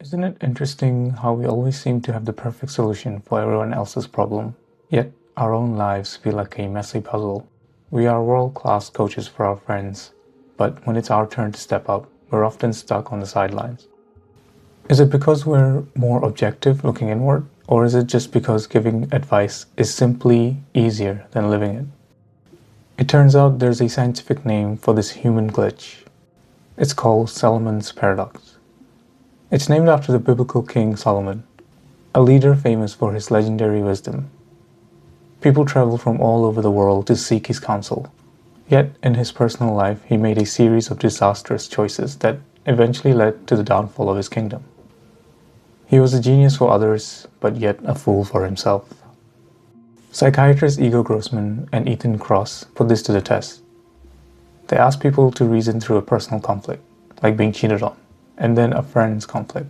Isn't it interesting how we always seem to have the perfect solution for everyone else's problem, yet our own lives feel like a messy puzzle? We are world-class coaches for our friends, but when it's our turn to step up, we're often stuck on the sidelines. Is it because we're more objective looking inward, or is it just because giving advice is simply easier than living it? It turns out there's a scientific name for this human glitch. It's called Solomon's paradox. It's named after the biblical king Solomon, a leader famous for his legendary wisdom. People travel from all over the world to seek his counsel. Yet, in his personal life, he made a series of disastrous choices that eventually led to the downfall of his kingdom. He was a genius for others, but yet a fool for himself. Psychiatrists Igor Grossmann and Kross put this to the test. They asked people to reason through a personal conflict, like being cheated on, and then a friend's conflict.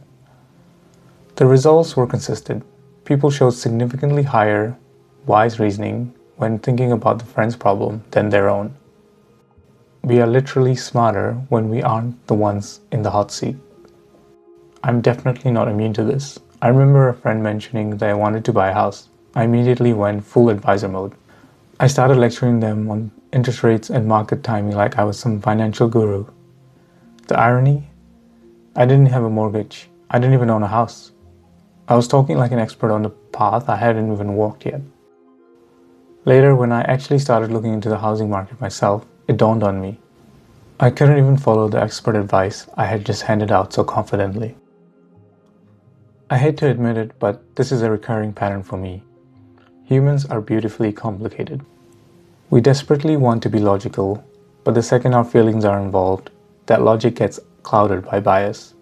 The results were consistent. People showed significantly higher, wise reasoning when thinking about the friend's problem than their own. We are literally smarter when we aren't the ones in the hot seat. I'm definitely not immune to this. I remember a friend mentioning that I wanted to buy a house. I immediately went full advisor mode. I started lecturing them on interest rates and market timing like I was some financial guru. The irony? I didn't have a mortgage. I didn't even own a house. I was talking like an expert on the path I hadn't even walked yet. Later, when I actually started looking into the housing market myself, it dawned on me. I couldn't even follow the expert advice I had just handed out so confidently. I hate to admit it, but this is a recurring pattern for me. Humans are beautifully complicated. We desperately want to be logical, but the second our feelings are involved, that logic gets clouded by bias,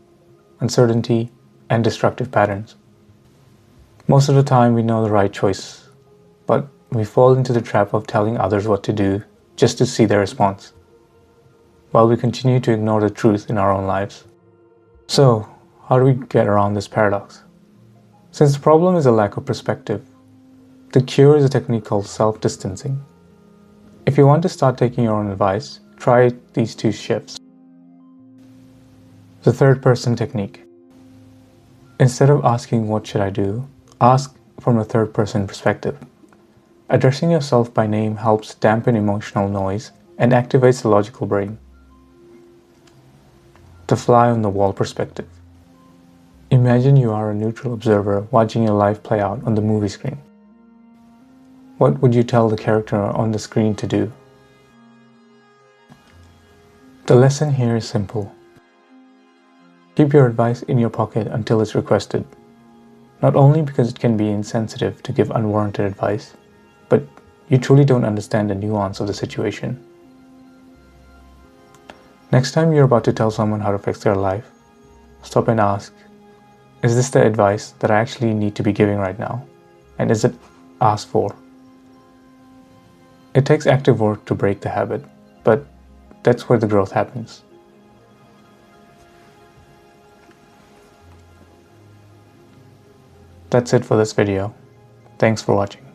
uncertainty, and destructive patterns. Most of the time we know the right choice, but we fall into the trap of telling others what to do just to see their response, while we continue to ignore the truth in our own lives. So, how do we get around this paradox? Since the problem is a lack of perspective, the cure is a technique called self-distancing. If you want to start taking your own advice, try these two shifts. The third person technique. Instead of asking what should I do, ask from a third person perspective. Addressing yourself by name helps dampen emotional noise and activates the logical brain. The fly on the wall perspective. Imagine you are a neutral observer watching your life play out on the movie screen. What would you tell the character on the screen to do? The lesson here is simple. Keep your advice in your pocket until it's requested. Not only because it can be insensitive to give unwarranted advice, but you truly don't understand the nuance of the situation. Next time you're about to tell someone how to fix their life, stop and ask, is this the advice that I actually need to be giving right now? And is it asked for? It takes active work to break the habit, but that's where the growth happens. That's it for this video. Thanks for watching.